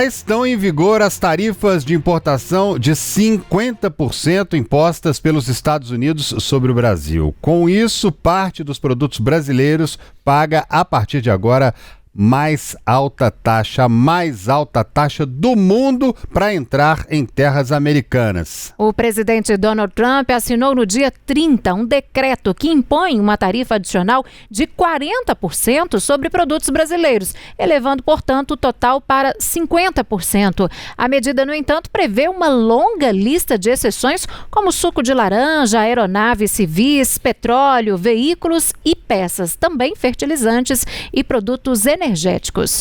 Estão em vigor as tarifas de importação de 50% impostas pelos Estados Unidos sobre o Brasil. Com isso, parte dos produtos brasileiros paga, a partir de agora, a mais alta taxa do mundo para entrar em terras americanas. O presidente Donald Trump assinou no dia 30 um decreto que impõe uma tarifa adicional de 40% sobre produtos brasileiros, elevando, portanto, o total para 50%. A medida, no entanto, prevê uma longa lista de exceções, como suco de laranja, aeronaves civis, petróleo, veículos e peças, também fertilizantes e produtos energéticos.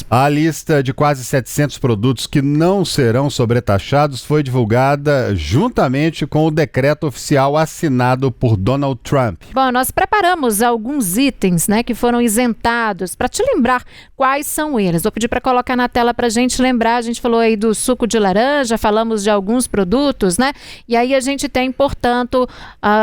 A lista de quase 700 produtos que não serão sobretaxados foi divulgada juntamente com o decreto oficial assinado por Donald Trump. Bom, nós preparamos alguns itens, que foram isentados, para te lembrar quais são eles. Vou pedir para colocar na tela para a gente lembrar. A gente falou aí do suco de laranja, falamos de alguns produtos, E aí a gente tem, portanto,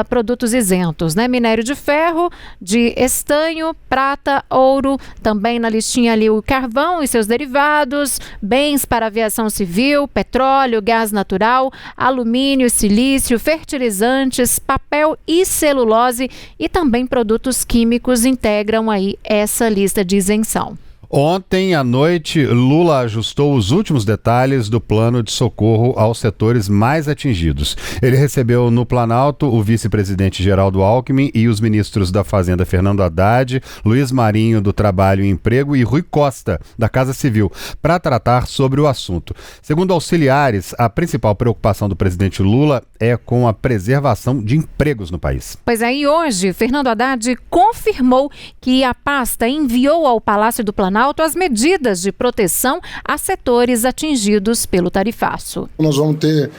produtos isentos, Minério de ferro, de estanho, prata, ouro, também na listinha ali o carvão e seus derivados, bens para aviação civil, petróleo, gás natural, alumínio, silício, fertilizantes, papel e celulose e também produtos químicos integram aí essa lista de isenção. Ontem à noite, Lula ajustou os últimos detalhes do plano de socorro aos setores mais atingidos. Ele recebeu no Planalto o vice-presidente Geraldo Alckmin e os ministros da Fazenda Fernando Haddad, Luiz Marinho do Trabalho e Emprego e Rui Costa da Casa Civil para tratar sobre o assunto. Segundo auxiliares, a principal preocupação do presidente Lula é com a preservação de empregos no país. Pois aí hoje, Fernando Haddad confirmou que a pasta enviou ao Palácio do Planalto as medidas de proteção a setores atingidos pelo tarifaço. Nós vamos ter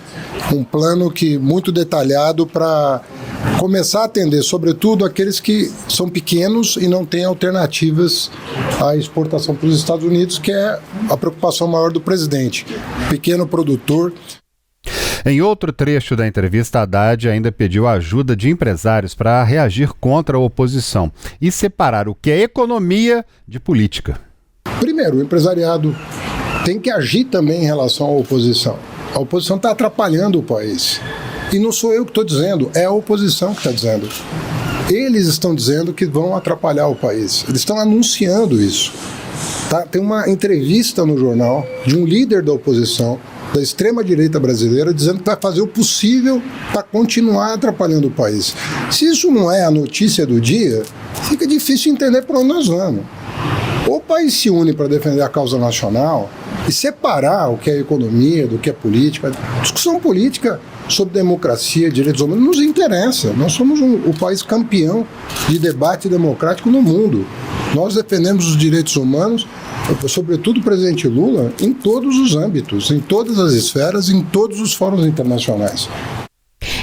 um plano muito detalhado para começar a atender, sobretudo, aqueles que são pequenos e não têm alternativas à exportação para os Estados Unidos, que é a preocupação maior do presidente. Pequeno produtor. Em outro trecho da entrevista, Haddad ainda pediu a ajuda de empresários para reagir contra a oposição e separar o que é economia de política. Primeiro, o empresariado tem que agir também em relação à oposição. A oposição está atrapalhando o país. E não sou eu que estou dizendo, é a oposição que está dizendo. Eles estão dizendo que vão atrapalhar o país. Eles estão anunciando isso. Tem uma entrevista no jornal de um líder da oposição, da extrema-direita brasileira, dizendo que vai fazer o possível para continuar atrapalhando o país. Se isso não é a notícia do dia, fica difícil entender para onde nós vamos. Ou o país se une para defender a causa nacional e separar o que é economia do que é política. Discussão política sobre democracia, direitos humanos, nos interessa. Nós somos o país campeão de debate democrático no mundo. Nós defendemos os direitos humanos, sobretudo o presidente Lula, em todos os âmbitos, em todas as esferas, em todos os fóruns internacionais.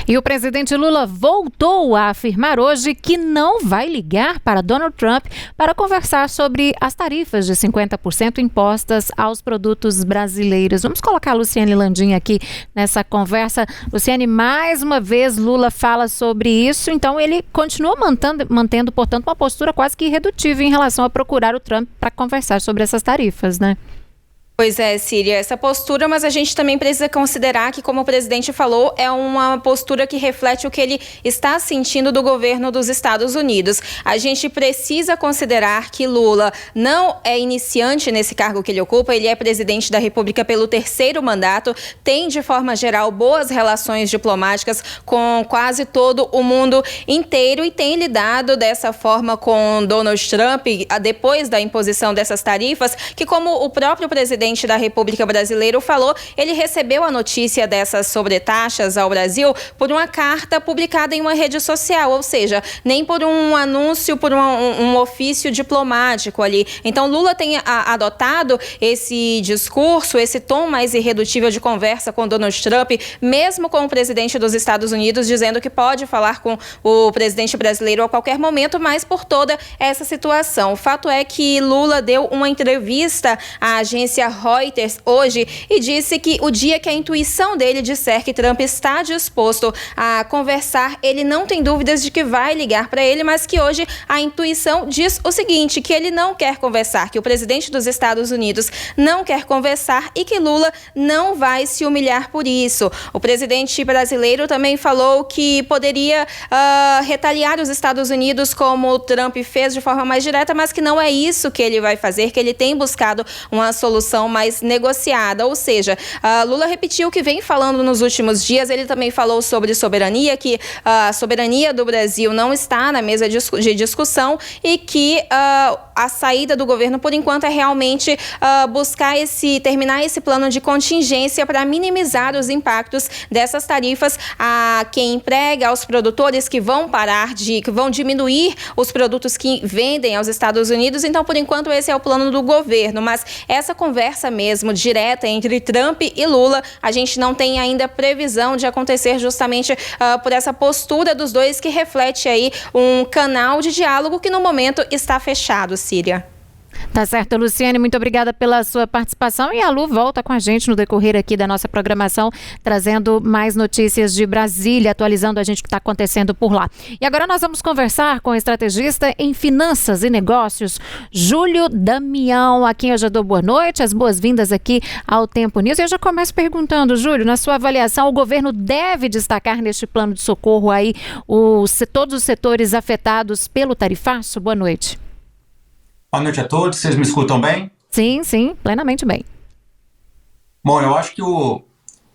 E o presidente Lula voltou a afirmar hoje que não vai ligar para Donald Trump para conversar sobre as tarifas de 50% impostas aos produtos brasileiros. Vamos colocar a Luciane Landim aqui nessa conversa. Luciane, mais uma vez Lula fala sobre isso, então ele continua mantendo, portanto, uma postura quase que irredutível em relação a procurar o Trump para conversar sobre essas tarifas, Pois é, Síria, essa postura, mas a gente também precisa considerar que, como o presidente falou, é uma postura que reflete o que ele está sentindo do governo dos Estados Unidos. A gente precisa considerar que Lula não é iniciante nesse cargo que ele ocupa, ele é presidente da República pelo 3º mandato, tem, de forma geral, boas relações diplomáticas com quase todo o mundo inteiro e tem lidado dessa forma com Donald Trump, depois da imposição dessas tarifas, que, como o próprio presidente da República Brasileira falou, ele recebeu a notícia dessas sobretaxas ao Brasil por uma carta publicada em uma rede social, ou seja, nem por um anúncio, por um ofício diplomático ali. Então, Lula tem adotado esse discurso, esse tom mais irredutível de conversa com Donald Trump, mesmo com o presidente dos Estados Unidos, dizendo que pode falar com o presidente brasileiro a qualquer momento, mas por toda essa situação. O fato é que Lula deu uma entrevista à agência Reuters hoje e disse que o dia que a intuição dele disser que Trump está disposto a conversar, ele não tem dúvidas de que vai ligar para ele, mas que hoje a intuição diz o seguinte, que ele não quer conversar, que o presidente dos Estados Unidos não quer conversar e que Lula não vai se humilhar por isso. O presidente brasileiro também falou que poderia retaliar os Estados Unidos como o Trump fez de forma mais direta, mas que não é isso que ele vai fazer, que ele tem buscado uma solução mais negociada. Ou seja, Lula repetiu o que vem falando nos últimos dias. Ele também falou sobre soberania, que a soberania do Brasil não está na mesa de discussão e que a saída do governo, por enquanto, é realmente buscar terminar esse plano de contingência para minimizar os impactos dessas tarifas a quem emprega, aos produtores que vão que vão diminuir os produtos que vendem aos Estados Unidos. Então, por enquanto, esse é o plano do governo. Mas essa conversa mesmo, direta entre Trump e Lula, a gente não tem ainda previsão de acontecer justamente por essa postura dos dois que reflete aí um canal de diálogo que no momento está fechado, Síria. Tá certo, Luciane, muito obrigada pela sua participação e a Lu volta com a gente no decorrer aqui da nossa programação, trazendo mais notícias de Brasília, atualizando a gente o que está acontecendo por lá. E agora nós vamos conversar com o estrategista em finanças e negócios, Júlio Damião, a quem eu já dou boa noite, as boas-vindas aqui ao Tempo News. E eu já começo perguntando, Júlio, na sua avaliação, o governo deve destacar neste plano de socorro aí todos os setores afetados pelo tarifaço? Boa noite. Boa noite a todos, vocês me escutam bem? Sim, plenamente bem. Bom, eu acho que o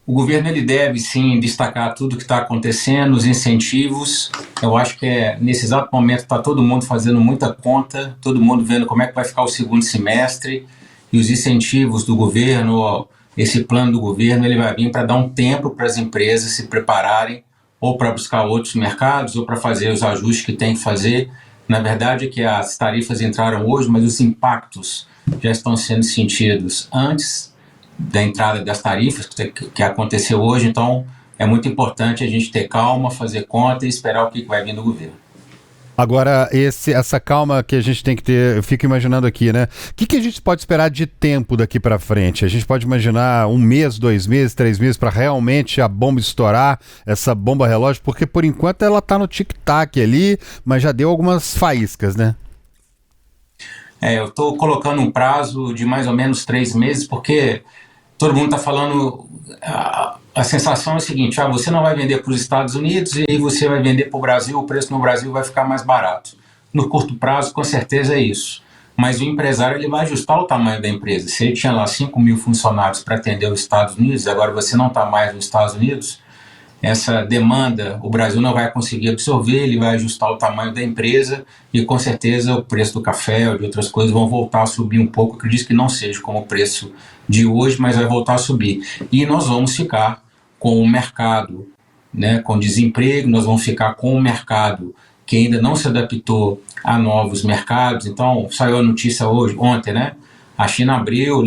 governo ele deve sim destacar tudo o que está acontecendo, os incentivos. Eu acho que nesse exato momento está todo mundo fazendo muita conta, todo mundo vendo como é que vai ficar o segundo semestre e os incentivos do governo, esse plano do governo, ele vai vir para dar um tempo para as empresas se prepararem ou para buscar outros mercados ou para fazer os ajustes que tem que fazer. Na verdade é que as tarifas entraram hoje, mas os impactos já estão sendo sentidos antes da entrada das tarifas que aconteceu hoje. Então é muito importante a gente ter calma, fazer conta e esperar o que vai vir do governo. Agora, essa calma que a gente tem que ter, eu fico imaginando aqui, né? O que a gente pode esperar de tempo daqui para frente? A gente pode imaginar 1 mês, 2 meses, 3 meses para realmente a bomba estourar, essa bomba relógio, porque por enquanto ela tá no tic-tac ali, mas já deu algumas faíscas, né? Eu estou colocando um prazo de mais ou menos 3 meses, porque todo mundo está falando... A sensação é a seguinte, você não vai vender para os Estados Unidos e aí você vai vender para o Brasil, o preço no Brasil vai ficar mais barato. No curto prazo, com certeza é isso. Mas o empresário ele vai ajustar o tamanho da empresa. Se ele tinha lá 5 mil funcionários para atender os Estados Unidos, agora você não está mais nos Estados Unidos, essa demanda o Brasil não vai conseguir absorver, ele vai ajustar o tamanho da empresa e com certeza o preço do café ou de outras coisas vão voltar a subir um pouco. Eu acredito que não seja como o preço de hoje, mas vai voltar a subir. E nós vamos ficar com o mercado, né, com desemprego, nós vamos ficar com o mercado que ainda não se adaptou a novos mercados. Então, saiu a notícia ontem, né? A China abriu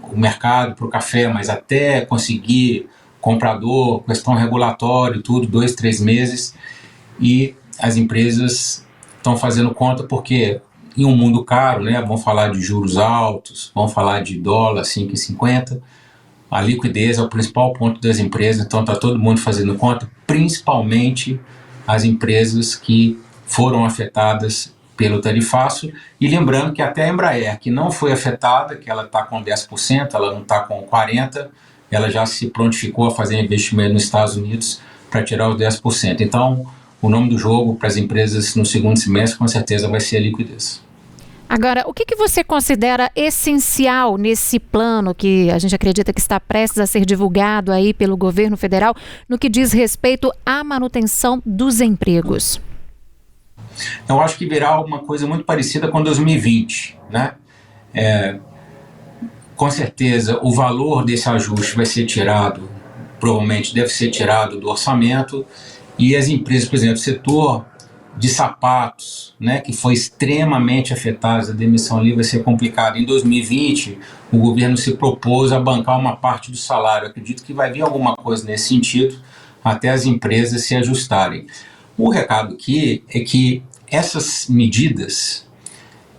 o mercado para o café, mas até conseguir comprador, questão regulatória, tudo, 2, 3 meses, e as empresas estão fazendo conta porque em um mundo caro, né, vão falar de juros altos, vão falar de dólar 5,50, a liquidez é o principal ponto das empresas, então está todo mundo fazendo conta, principalmente as empresas que foram afetadas pelo tarifaço, e lembrando que até a Embraer, que não foi afetada, que ela está com 10%, ela não está com 40%, ela já se prontificou a fazer investimento nos Estados Unidos para tirar os 10%. Então, o nome do jogo para as empresas no segundo semestre, com certeza, vai ser a liquidez. Agora, o que você considera essencial nesse plano que a gente acredita que está prestes a ser divulgado aí pelo governo federal no que diz respeito à manutenção dos empregos? Eu acho que virá alguma coisa muito parecida com 2020, né? Com certeza, o valor desse ajuste vai ser tirado, provavelmente deve ser tirado do orçamento, e as empresas, por exemplo, o setor de sapatos, né, que foi extremamente afetado, a demissão ali vai ser complicada. Em 2020, o governo se propôs a bancar uma parte do salário. Eu acredito que vai vir alguma coisa nesse sentido, até as empresas se ajustarem. O recado aqui é que essas medidas,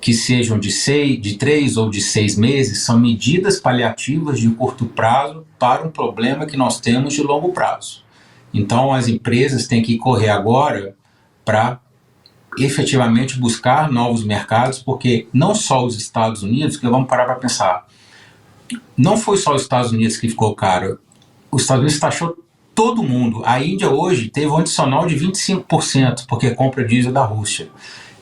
que sejam de 3 ou de 6 meses, são medidas paliativas de curto prazo para um problema que nós temos de longo prazo. Então, as empresas têm que correr agora para efetivamente buscar novos mercados, porque não só os Estados Unidos, que vamos parar para pensar, não foi só os Estados Unidos que ficou caro, os Estados Unidos taxou todo mundo. A Índia hoje teve um adicional de 25%, porque compra diesel da Rússia.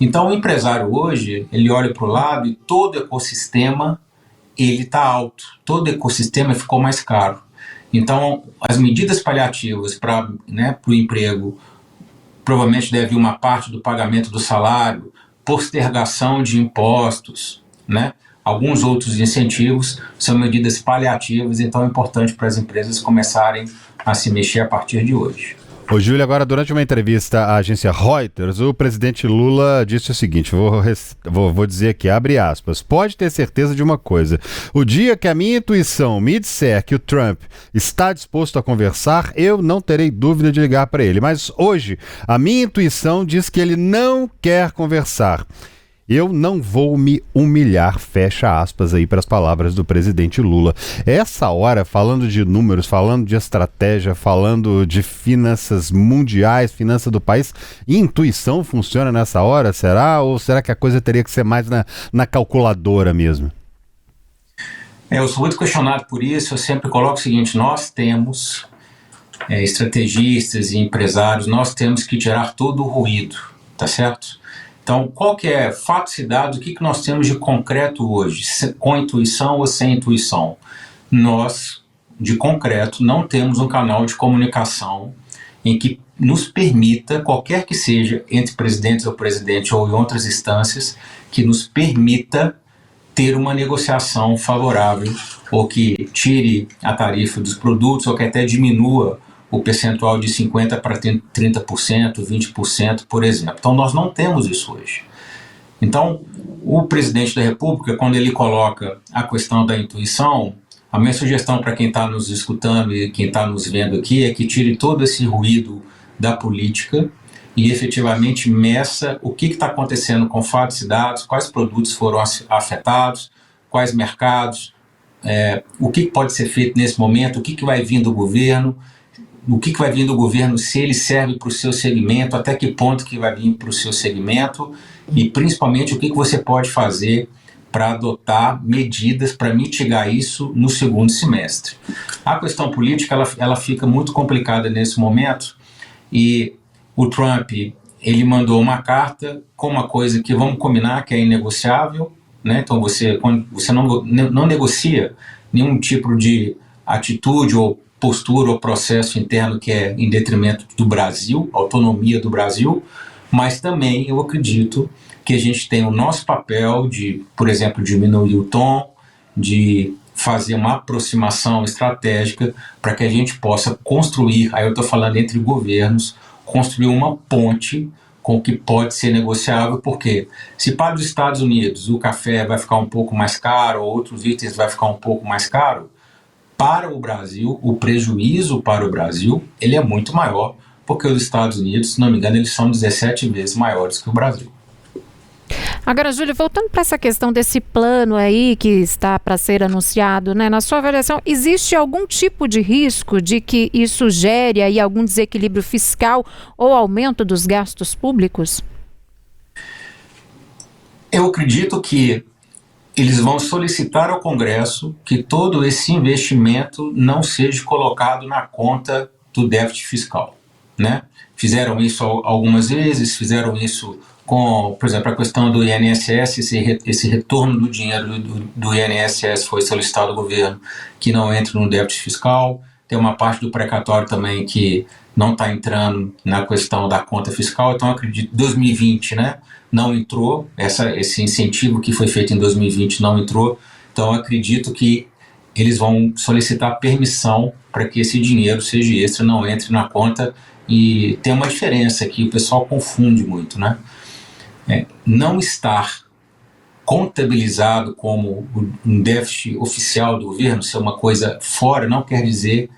Então o empresário hoje, ele olha para o lado e todo o ecossistema ele está alto, todo o ecossistema ficou mais caro. Então as medidas paliativas para o emprego, provavelmente deve vir uma parte do pagamento do salário, postergação de impostos, alguns outros incentivos, são medidas paliativas, então é importante para as empresas começarem a se mexer a partir de hoje. Ô Júlio, agora durante uma entrevista à agência Reuters, o presidente Lula disse o seguinte, vou dizer aqui, abre aspas, pode ter certeza de uma coisa, o dia que a minha intuição me disser que o Trump está disposto a conversar, eu não terei dúvida de ligar para ele, mas hoje a minha intuição diz que ele não quer conversar. Eu não vou me humilhar, fecha aspas aí para as palavras do presidente Lula. Essa hora, falando de números, falando de estratégia, falando de finanças mundiais, finanças do país, intuição funciona nessa hora, será? Ou será que a coisa teria que ser mais na calculadora mesmo? Eu sou muito questionado por isso, eu sempre coloco o seguinte, nós temos estrategistas e empresários, nós temos que tirar todo o ruído, tá certo? Então, qual que é fatos e dados, o que nós temos de concreto hoje, com intuição ou sem intuição? Nós, de concreto, não temos um canal de comunicação em que nos permita, qualquer que seja, entre presidentes ou presidente ou em outras instâncias, que nos permita ter uma negociação favorável ou que tire a tarifa dos produtos ou que até diminua o percentual de 50% para 30%, 20%, por exemplo. Então, nós não temos isso hoje. Então, o presidente da República, quando ele coloca a questão da intuição, a minha sugestão para quem está nos escutando e quem está nos vendo aqui é que tire todo esse ruído da política e efetivamente meça o que está acontecendo com fatos e dados, quais produtos foram afetados, quais mercados, o que pode ser feito nesse momento, o que vai vir do governo, o que vai vir do governo, se ele serve para o seu segmento, até que ponto que vai vir para o seu segmento e principalmente o que você pode fazer para adotar medidas para mitigar isso no segundo semestre. A questão política ela fica muito complicada nesse momento e o Trump ele mandou uma carta com uma coisa que vamos combinar que é inegociável, então quando você não negocia nenhum tipo de atitude ou postura ou processo interno que é em detrimento do Brasil, autonomia do Brasil, mas também eu acredito que a gente tem o nosso papel de, por exemplo, diminuir o tom, de fazer uma aproximação estratégica para que a gente possa construir, aí eu estou falando entre governos, construir uma ponte com o que pode ser negociável, porque se para os Estados Unidos o café vai ficar um pouco mais caro, ou outros itens vai ficar um pouco mais caro, para o Brasil, o prejuízo para o Brasil, ele é muito maior, porque os Estados Unidos, se não me engano, eles são 17 vezes maiores que o Brasil. Agora, Júlio, voltando para essa questão desse plano aí que está para ser anunciado, na sua avaliação, existe algum tipo de risco de que isso gere aí algum desequilíbrio fiscal ou aumento dos gastos públicos? Eu acredito que eles vão solicitar ao Congresso que todo esse investimento não seja colocado na conta do déficit fiscal, Fizeram isso algumas vezes, fizeram isso com, por exemplo, a questão do INSS, esse retorno do dinheiro do INSS foi solicitado ao governo que não entre no déficit fiscal. Tem uma parte do precatório também que não está entrando na questão da conta fiscal, então acredito 2020, não entrou, esse incentivo que foi feito em 2020 não entrou, então acredito que eles vão solicitar permissão para que esse dinheiro seja extra, não entre na conta, e tem uma diferença que o pessoal confunde muito, não estar contabilizado como um déficit oficial do governo, ser uma coisa fora, não quer dizer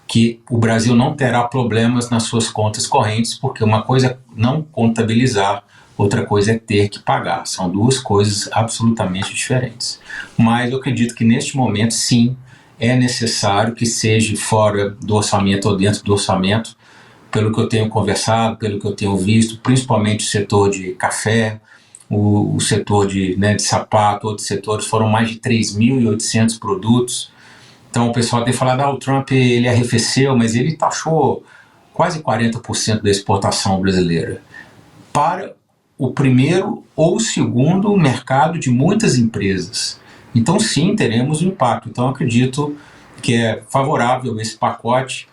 que o Brasil não terá problemas nas suas contas correntes, porque uma coisa é não contabilizar, outra coisa é ter que pagar. São duas coisas absolutamente diferentes. Mas eu acredito que neste momento, sim, é necessário que seja fora do orçamento ou dentro do orçamento, pelo que eu tenho conversado, pelo que eu tenho visto, principalmente o setor de café, o setor de sapato, outros setores, foram mais de 3.800 produtos. Então o pessoal tem falado, o Trump ele arrefeceu, mas ele taxou quase 40% da exportação brasileira para o primeiro ou o segundo mercado de muitas empresas. Então sim, teremos um impacto. Então acredito que é favorável esse pacote.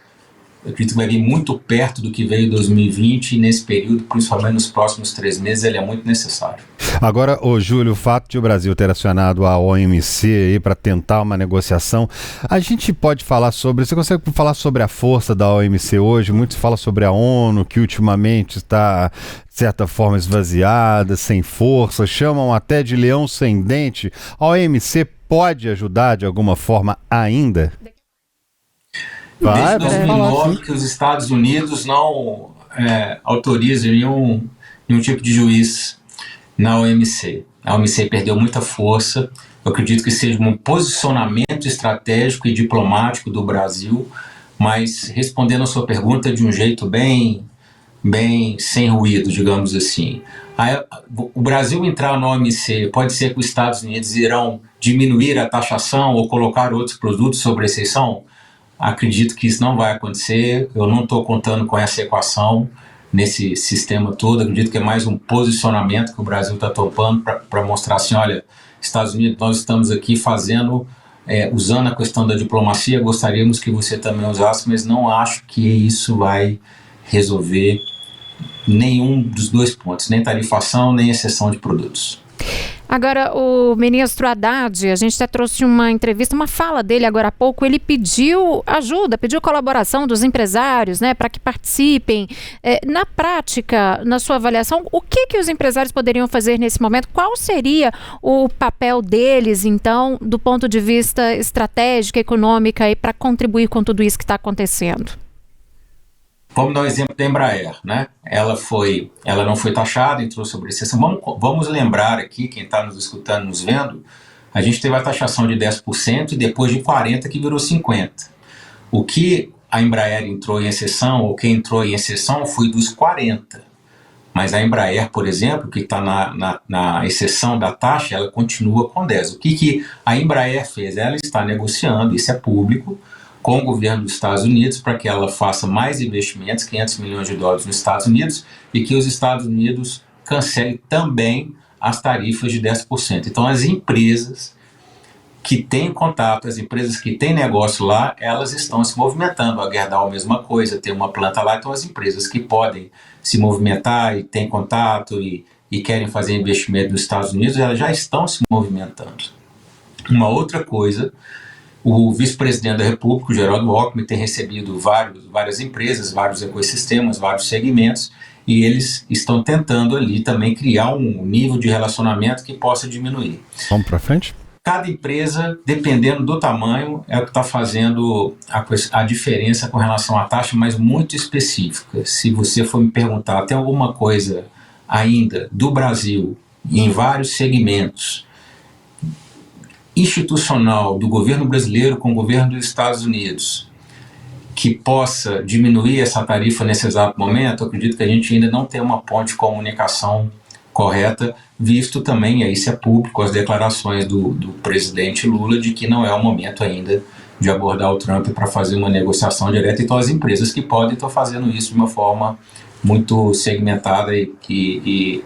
Eu acredito que vai vir muito perto do que veio em 2020 e nesse período, principalmente nos próximos 3 meses, ele é muito necessário. Agora, Júlio, o fato de o Brasil ter acionado a OMC para tentar uma negociação, a gente pode falar sobre, você consegue falar sobre a força da OMC hoje? Muito se fala sobre a ONU, que ultimamente está, de certa forma, esvaziada, sem força, chamam até de leão sem dente. A OMC pode ajudar de alguma forma ainda? Desde 2009 que os Estados Unidos não autorizam nenhum tipo de juiz na OMC. A OMC perdeu muita força. Eu acredito que seja um posicionamento estratégico e diplomático do Brasil, mas respondendo a sua pergunta de um jeito bem sem ruído, digamos assim. O Brasil entrar na OMC, pode ser que os Estados Unidos irão diminuir a taxação ou colocar outros produtos sob exceção? Acredito que isso não vai acontecer, eu não estou contando com essa equação nesse sistema todo. Acredito que é mais um posicionamento que o Brasil está topando para mostrar assim, olha, Estados Unidos, nós estamos aqui fazendo, usando a questão da diplomacia, gostaríamos que você também usasse, mas não acho que isso vai resolver nenhum dos dois pontos, nem tarifação, nem exceção de produtos. Agora, o ministro Haddad, a gente até trouxe uma entrevista, uma fala dele agora há pouco, ele pediu ajuda, pediu colaboração dos empresários, para que participem. Na prática, na sua avaliação, o que os empresários poderiam fazer nesse momento? Qual seria o papel deles, então, do ponto de vista estratégico, econômico, para contribuir com tudo isso que está acontecendo? Vamos dar um exemplo da Embraer, Ela não foi taxada, entrou sobre exceção. Vamos lembrar aqui, quem está nos escutando, nos vendo, a gente teve a taxação de 10% e depois de 40% que virou 50%. O que a Embraer entrou em exceção, ou quem entrou em exceção, foi dos 40%. Mas a Embraer, por exemplo, que está na exceção da taxa, ela continua com 10%. O que a Embraer fez? Ela está negociando, isso é público, com o governo dos Estados Unidos para que ela faça mais investimentos, 500 milhões de dólares nos Estados Unidos, e que os Estados Unidos cancelem também as tarifas de 10%. Então as empresas que têm contato, as empresas que têm negócio lá, elas estão se movimentando. A Gerdau a mesma coisa, tem uma planta lá, então as empresas que podem se movimentar e têm contato e querem fazer investimento nos Estados Unidos, elas já estão se movimentando. Uma outra coisa, o vice-presidente da República, o Geraldo Alckmin, tem recebido várias empresas, vários ecossistemas, vários segmentos, e eles estão tentando ali também criar um nível de relacionamento que possa diminuir. Vamos para frente? Cada empresa, dependendo do tamanho, é o que está fazendo a diferença com relação à taxa, mas muito específica. Se você for me perguntar, tem alguma coisa ainda do Brasil, em vários segmentos, institucional do governo brasileiro com o governo dos Estados Unidos, que possa diminuir essa tarifa nesse exato momento, eu acredito que a gente ainda não tem uma ponte de comunicação correta, visto também, e isso é público, as declarações do presidente Lula de que não é o momento ainda de abordar o Trump para fazer uma negociação direta. Então as empresas que podem estão fazendo isso de uma forma muito segmentada e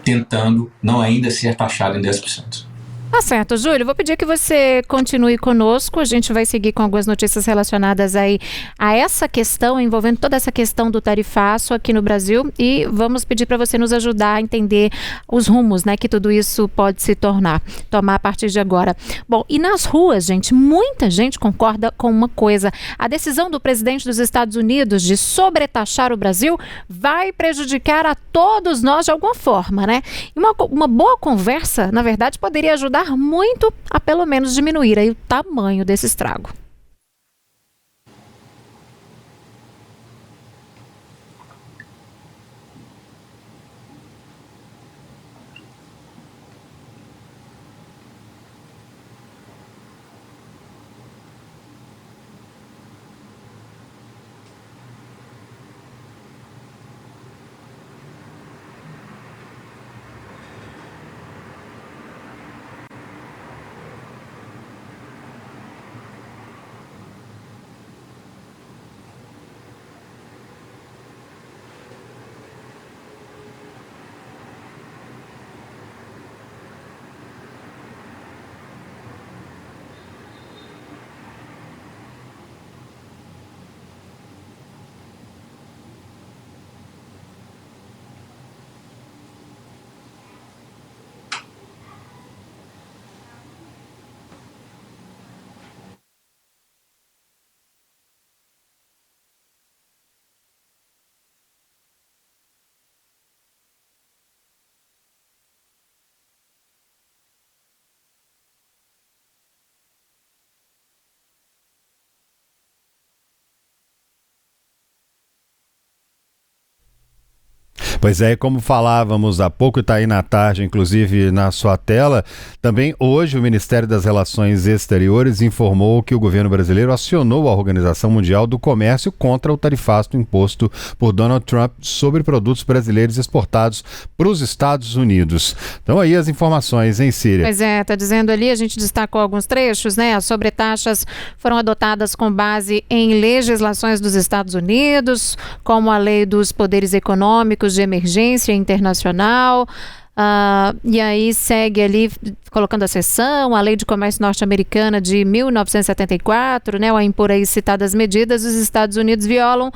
tentando não ainda ser taxado em 10%. Tá certo, Júlio, vou pedir que você continue conosco, a gente vai seguir com algumas notícias relacionadas aí a essa questão, envolvendo toda essa questão do tarifaço aqui no Brasil, e vamos pedir para você nos ajudar a entender os rumos, que tudo isso pode se tomar a partir de agora. Bom, e nas ruas, gente, muita gente concorda com uma coisa: a decisão do presidente dos Estados Unidos de sobretaxar o Brasil vai prejudicar a todos nós de alguma forma, E uma boa conversa, na verdade, poderia ajudar muito a pelo menos diminuir aí o tamanho desse estrago. Pois é, como falávamos há pouco, está aí na tarde, inclusive na sua tela, também hoje o Ministério das Relações Exteriores informou que o governo brasileiro acionou a Organização Mundial do Comércio contra o tarifaço imposto por Donald Trump sobre produtos brasileiros exportados para os Estados Unidos. Então aí as informações em Síria. Pois é, está dizendo ali, a gente destacou alguns trechos, né? As sobretaxas foram adotadas com base em legislações dos Estados Unidos, como a Lei dos Poderes Econômicos de Emergência Internacional. E aí segue ali colocando a seção, a Lei de Comércio Norte-Americana de 1974, né? Ao impor aí citadas medidas, os Estados Unidos violam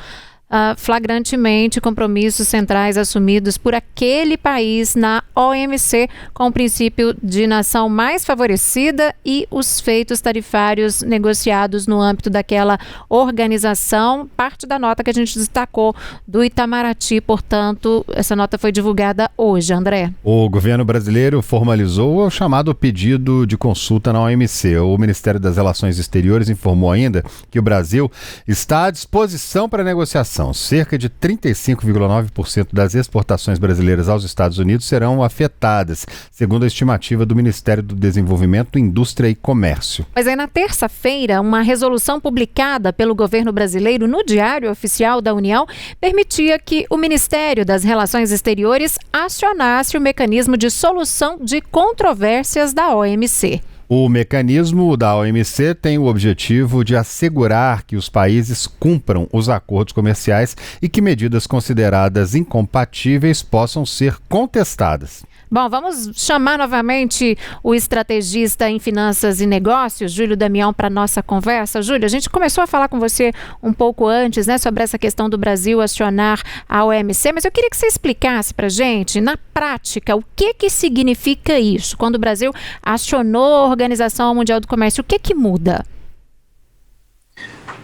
flagrantemente compromissos centrais assumidos por aquele país na OMC, com o princípio de nação mais favorecida e os feitos tarifários negociados no âmbito daquela organização. Parte da nota que a gente destacou do Itamaraty, portanto, essa nota foi divulgada hoje, André. O governo brasileiro formalizou o chamado pedido de consulta na OMC. O Ministério das Relações Exteriores informou ainda que o Brasil está à disposição para negociação. Cerca de 35,9% das exportações brasileiras aos Estados Unidos serão afetadas, segundo a estimativa do Ministério do Desenvolvimento, Indústria e Comércio. Mas aí na terça-feira, uma resolução publicada pelo governo brasileiro no Diário Oficial da União permitia que o Ministério das Relações Exteriores acionasse o mecanismo de solução de controvérsias da OMC. O mecanismo da OMC tem o objetivo de assegurar que os países cumpram os acordos comerciais e que medidas consideradas incompatíveis possam ser contestadas. Bom, vamos chamar novamente o estrategista em finanças e negócios, Júlio Damião, para a nossa conversa. Júlio, a gente começou a falar com você um pouco antes, né, sobre essa questão do Brasil acionar a OMC, mas eu queria que você explicasse para a gente, na prática, o que significa isso? Quando o Brasil acionou a Organização Mundial do Comércio, o que muda?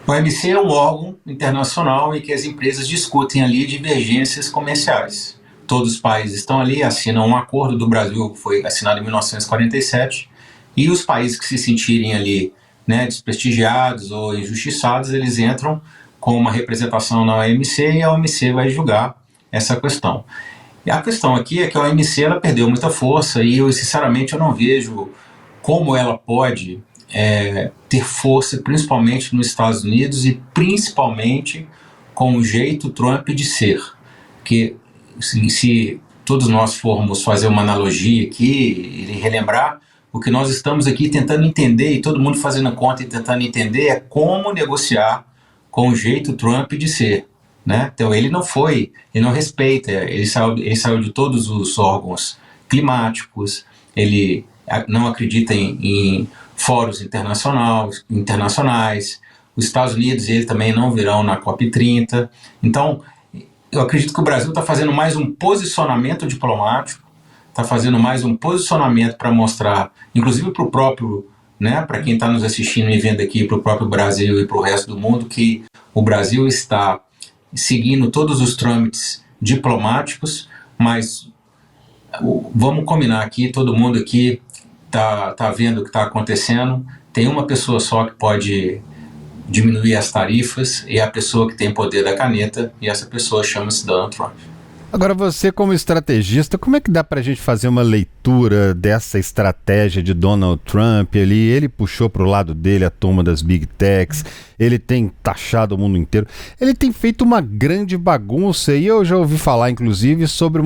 O OMC é um órgão internacional em que as empresas discutem ali divergências comerciais. Todos os países estão ali, assinam um acordo do Brasil, que foi assinado em 1947, e os países que se sentirem ali, né, desprestigiados ou injustiçados, eles entram com uma representação na OMC e a OMC vai julgar essa questão. E a questão aqui é que a OMC ela perdeu muita força e eu, sinceramente, eu não vejo como ela pode ter força, principalmente nos Estados Unidos e principalmente com o jeito Trump de ser, que se todos nós formos fazer uma analogia aqui e relembrar, o que nós estamos aqui tentando entender, e todo mundo fazendo conta e tentando entender, é como negociar com o jeito Trump de ser, né? Então ele não respeita, ele saiu de todos os órgãos climáticos, ele não acredita em fóruns internacionais, os Estados Unidos ele também não virão na COP30, então eu acredito que o Brasil está fazendo mais um posicionamento diplomático, está fazendo mais um posicionamento para mostrar, inclusive para o próprio, né, para quem está nos assistindo e vendo aqui, para o próprio Brasil e para o resto do mundo, que o Brasil está seguindo todos os trâmites diplomáticos, mas vamos combinar aqui, todo mundo aqui está vendo o que está acontecendo, tem uma pessoa só que pode diminuir as tarifas e é a pessoa que tem poder da caneta e essa pessoa chama-se Donald Trump. Agora você como estrategista, como é que dá pra gente fazer uma leitura dessa estratégia de Donald Trump? Ele puxou pro lado dele a turma das Big Techs, ele tem taxado o mundo inteiro, ele tem feito uma grande bagunça e eu já ouvi falar inclusive sobre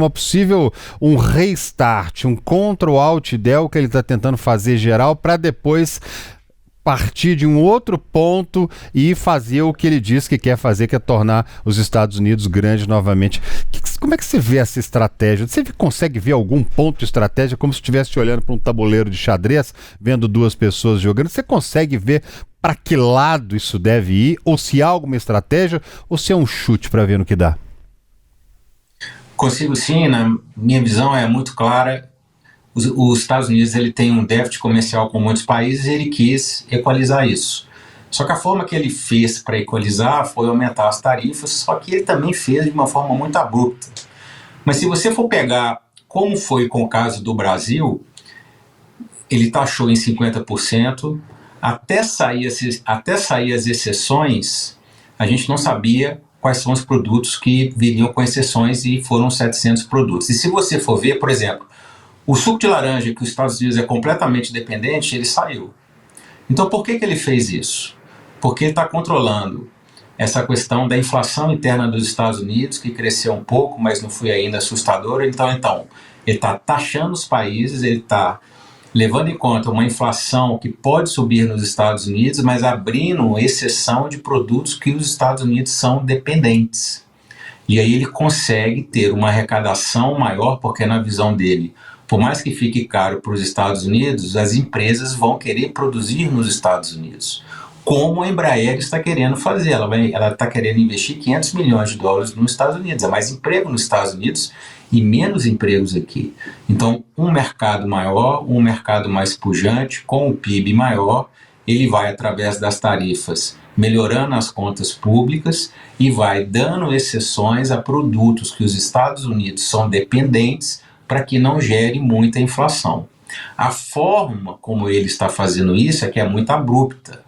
um restart, um Ctrl-Alt-Del que ele está tentando fazer geral para depois partir de um outro ponto e fazer o que ele diz que quer fazer, que é tornar os Estados Unidos grandes novamente. Como é que você vê essa estratégia? Você consegue ver algum ponto de estratégia como se estivesse olhando para um tabuleiro de xadrez, vendo duas pessoas jogando? Você consegue ver para que lado isso deve ir? Ou se há alguma estratégia? Ou se é um chute para ver no que dá? Consigo sim, na minha visão é muito clara. Os Estados Unidos ele tem um déficit comercial com muitos países e ele quis equalizar isso. Só que a forma que ele fez para equalizar foi aumentar as tarifas, só que ele também fez de uma forma muito abrupta. Mas se você for pegar como foi com o caso do Brasil, ele taxou em 50%, até sair as exceções, a gente não sabia quais são os produtos que viriam com exceções, e foram 700 produtos. E se você for ver, por exemplo, o suco de laranja, que os Estados Unidos é completamente dependente, ele saiu. Então por que ele fez isso? Porque ele está controlando essa questão da inflação interna dos Estados Unidos, que cresceu um pouco, mas não foi ainda assustadora. Então ele está taxando os países, ele está levando em conta uma inflação que pode subir nos Estados Unidos, mas abrindo exceção de produtos que os Estados Unidos são dependentes. E aí ele consegue ter uma arrecadação maior, porque na visão dele, por mais que fique caro para os Estados Unidos, as empresas vão querer produzir nos Estados Unidos, como a Embraer está querendo fazer. Ela está querendo investir 500 milhões de dólares nos Estados Unidos. É mais emprego nos Estados Unidos e menos empregos aqui. Então, um mercado maior, um mercado mais pujante, com o PIB maior, ele vai, através das tarifas, melhorando as contas públicas e vai dando exceções a produtos que os Estados Unidos são dependentes, para que não gere muita inflação. A forma como ele está fazendo isso é que é muito abrupta.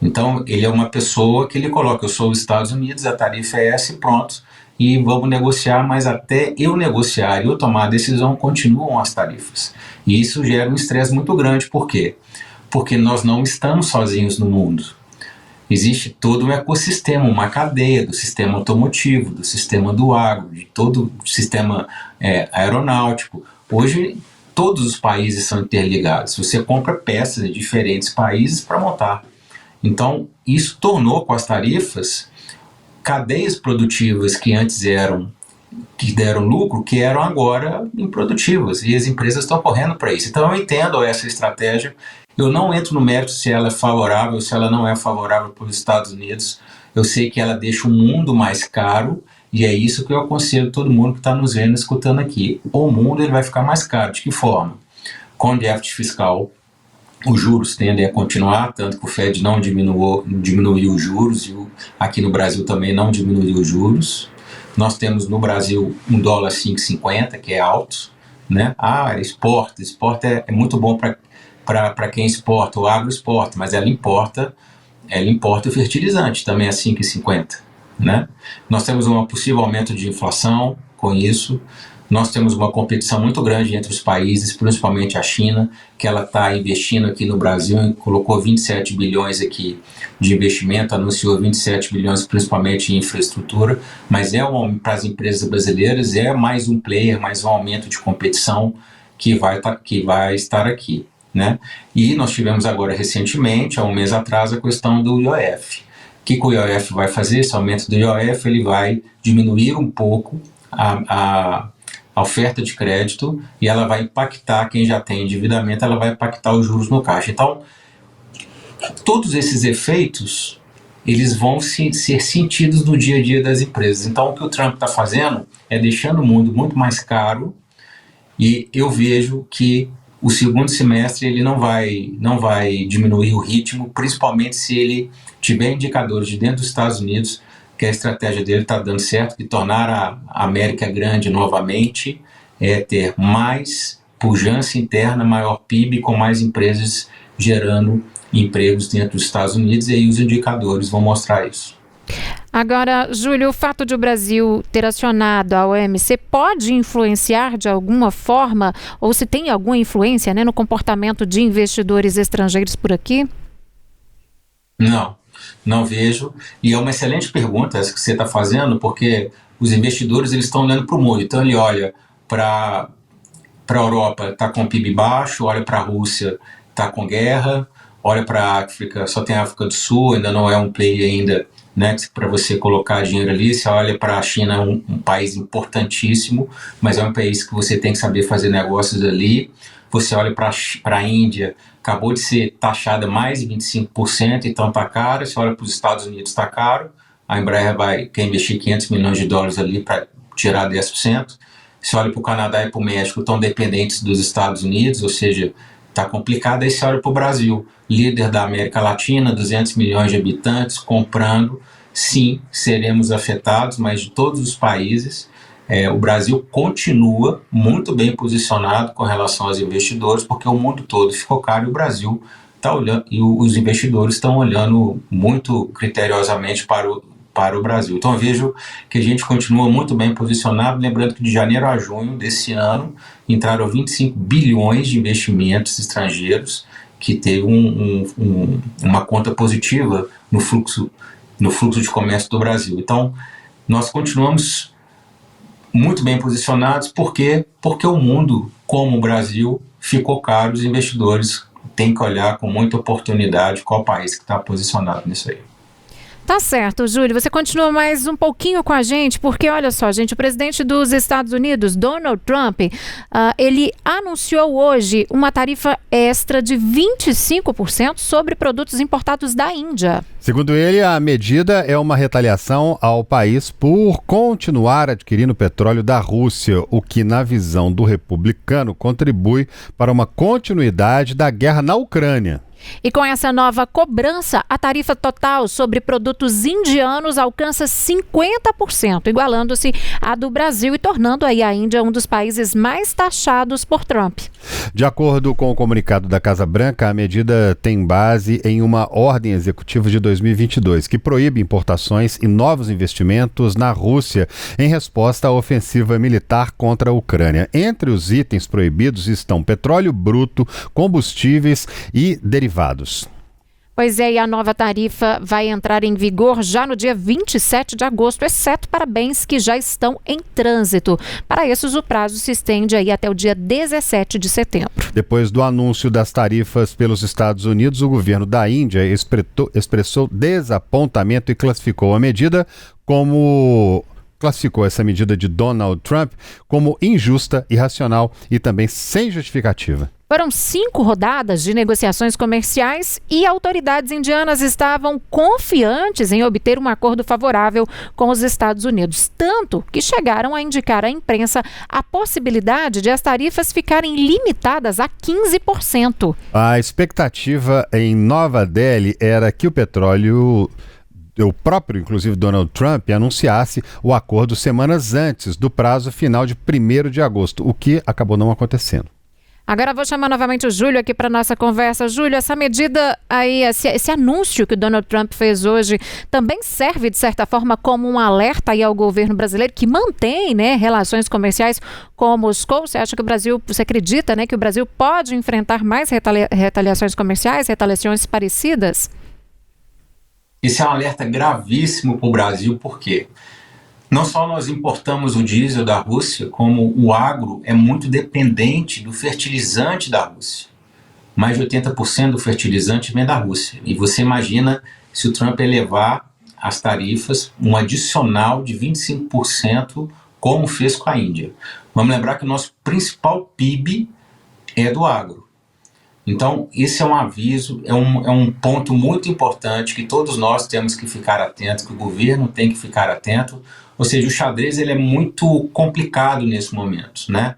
Então, ele é uma pessoa que ele coloca: eu sou os Estados Unidos, a tarifa é essa e pronto, e vamos negociar, mas até eu negociar e eu tomar a decisão, continuam as tarifas. E isso gera um estresse muito grande. Por quê? Porque nós não estamos sozinhos no mundo. Existe todo um ecossistema, uma cadeia do sistema automotivo, do sistema do agro, de todo o sistema aeronáutico. Hoje, todos os países são interligados. Você compra peças de diferentes países para montar. Então, isso tornou, com as tarifas, cadeias produtivas que antes que deram lucro, que eram agora improdutivas. E as empresas estão correndo para isso. Então, eu entendo essa estratégia. Eu não entro no mérito se ela é favorável ou se ela não é favorável para os Estados Unidos. Eu sei que ela deixa o mundo mais caro, e é isso que eu aconselho todo mundo que está nos vendo e escutando aqui. O mundo ele vai ficar mais caro. De que forma? Com déficit fiscal, os juros tendem a continuar, tanto que o Fed não diminuiu os juros, e aqui no Brasil também não diminuiu os juros. Nós temos no Brasil um dólar 5,50, que é alto, né? Exporta é muito bom para quem exporta, o agro exporta, mas ela importa o fertilizante, também a 5,50, né? Nós temos um possível aumento de inflação com isso. Nós temos uma competição muito grande entre os países, principalmente a China, que ela está investindo aqui no Brasil, colocou 27 bilhões aqui de investimento, anunciou 27 bilhões principalmente em infraestrutura, mas para as empresas brasileiras é mais um player, mais um aumento de competição que vai estar aqui, né? E nós tivemos agora recentemente, há um mês atrás, a questão do IOF. O que o IOF vai fazer? Esse aumento do IOF ele vai diminuir um pouco a oferta de crédito, e ela vai impactar quem já tem endividamento, ela vai impactar os juros no caixa. Então, todos esses efeitos, eles vão ser sentidos no dia a dia das empresas. Então, o que o Trump está fazendo é deixando o mundo muito mais caro, e eu vejo que o segundo semestre ele não vai diminuir o ritmo, principalmente se ele tiver indicadores de dentro dos Estados Unidos que a estratégia dele está dando certo, que tornar a América grande novamente, ter mais pujança interna, maior PIB, com mais empresas gerando empregos dentro dos Estados Unidos, e aí os indicadores vão mostrar isso. Agora, Júlio, o fato de o Brasil ter acionado a OMC pode influenciar de alguma forma, ou se tem alguma influência, né, no comportamento de investidores estrangeiros por aqui? Não vejo, e é uma excelente pergunta essa que você está fazendo, porque os investidores eles estão olhando para o mundo. Então ele olha para a Europa, está com PIB baixo, olha para a Rússia, está com guerra, olha para a África, só tem a África do Sul, ainda não é um play ainda, né, para você colocar dinheiro ali. Você olha para a China, um país importantíssimo, mas é um país que você tem que saber fazer negócios ali. Você olha para a Índia, acabou de ser taxada mais de 25%, então está caro. Você olha para os Estados Unidos, está caro. A Embraer quer investir 500 milhões de dólares ali para tirar 10%. Você olha para o Canadá e para o México, estão dependentes dos Estados Unidos, ou seja, está complicado. Aí você olha para o Brasil, líder da América Latina, 200 milhões de habitantes, comprando. Sim, seremos afetados, mas de todos os países, o Brasil continua muito bem posicionado com relação aos investidores, porque o mundo todo ficou caro e o Brasil está olhando, e os investidores estão olhando muito criteriosamente para para o Brasil. Então eu vejo que a gente continua muito bem posicionado, lembrando que de janeiro a junho desse ano entraram 25 bilhões de investimentos estrangeiros, que teve uma conta positiva no fluxo de comércio do Brasil. Então nós continuamos muito bem posicionados, porque o mundo, como o Brasil, ficou caro, os investidores têm que olhar com muita oportunidade qual país que está posicionado nisso aí. Tá certo, Júlio. Você continua mais um pouquinho com a gente, porque olha só, gente, o presidente dos Estados Unidos, Donald Trump, ele anunciou hoje uma tarifa extra de 25% sobre produtos importados da Índia. Segundo ele, a medida é uma retaliação ao país por continuar adquirindo petróleo da Rússia, o que, na visão do republicano, contribui para uma continuidade da guerra na Ucrânia. E com essa nova cobrança, a tarifa total sobre produtos indianos alcança 50%, igualando-se à do Brasil e tornando aí a Índia um dos países mais taxados por Trump. De acordo com o comunicado da Casa Branca, a medida tem base em uma ordem executiva de 2022 que proíbe importações e novos investimentos na Rússia em resposta à ofensiva militar contra a Ucrânia. Entre os itens proibidos estão petróleo bruto, combustíveis e derivados. Pois é, e a nova tarifa vai entrar em vigor já no dia 27 de agosto, exceto para bens que já estão em trânsito. Para esses, o prazo se estende aí até o dia 17 de setembro. Depois do anúncio das tarifas pelos Estados Unidos, o governo da Índia expressou desapontamento e classificou essa medida de Donald Trump como injusta, irracional e também sem justificativa. Foram 5 rodadas de negociações comerciais e autoridades indianas estavam confiantes em obter um acordo favorável com os Estados Unidos, tanto que chegaram a indicar à imprensa a possibilidade de as tarifas ficarem limitadas a 15%. A expectativa em Nova Delhi era que o próprio, inclusive, Donald Trump anunciasse o acordo semanas antes do prazo final de 1º de agosto, o que acabou não acontecendo. Agora vou chamar novamente o Júlio aqui para nossa conversa. Júlio, essa medida aí, esse anúncio que o Donald Trump fez hoje, também serve, de certa forma, como um alerta aí ao governo brasileiro que mantém, né, relações comerciais com Moscou? Você acha que você acredita, né, que o Brasil pode enfrentar mais retaliações comerciais, retaliações parecidas? Esse é um alerta gravíssimo para o Brasil, porque não só nós importamos o diesel da Rússia, como o agro é muito dependente do fertilizante da Rússia. Mais de 80% do fertilizante vem da Rússia. E você imagina se o Trump elevar as tarifas, um adicional de 25%, como fez com a Índia. Vamos lembrar que o nosso principal PIB é do agro. Então, esse é um aviso, é um ponto muito importante que todos nós temos que ficar atentos, que o governo tem que ficar atento. Ou seja, o xadrez ele é muito complicado nesse momento, né?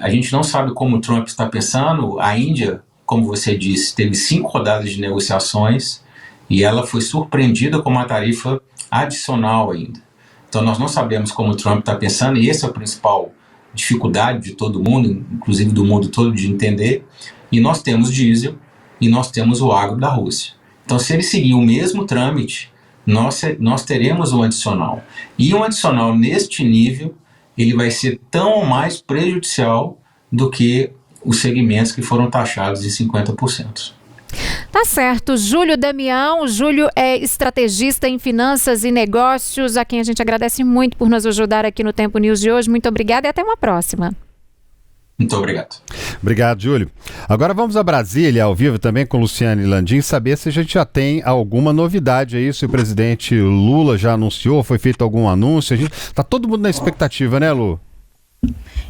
A gente não sabe como o Trump está pensando. A Índia, como você disse, teve 5 rodadas de negociações e ela foi surpreendida com uma tarifa adicional ainda. Então, nós não sabemos como o Trump está pensando e essa é a principal dificuldade de todo mundo, inclusive do mundo todo, de entender. E nós temos diesel e nós temos o agro da Rússia. Então, se ele seguir o mesmo trâmite, nós teremos um adicional. E um adicional neste nível, ele vai ser tão ou mais prejudicial do que os segmentos que foram taxados em 50%. Tá certo. Júlio Damião. Júlio é estrategista em finanças e negócios, a quem a gente agradece muito por nos ajudar aqui no Tempo News de hoje. Muito obrigada e até uma próxima. Muito obrigado. Obrigado, Júlio. Agora vamos a Brasília, ao vivo também com Luciane Landim, saber se a gente já tem alguma novidade aí, se o presidente Lula já anunciou, foi feito algum anúncio. Tá todo mundo na expectativa, né, Lu?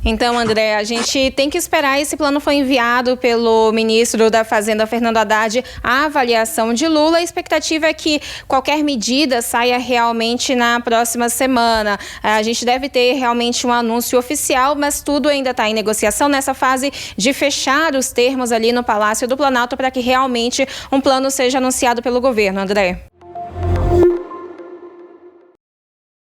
Então, André, a gente tem que esperar. Esse plano foi enviado pelo ministro da Fazenda, Fernando Haddad, à avaliação de Lula. A expectativa é que qualquer medida saia realmente na próxima semana. A gente deve ter realmente um anúncio oficial, mas tudo ainda está em negociação nessa fase de fechar os termos ali no Palácio do Planalto para que realmente um plano seja anunciado pelo governo, André.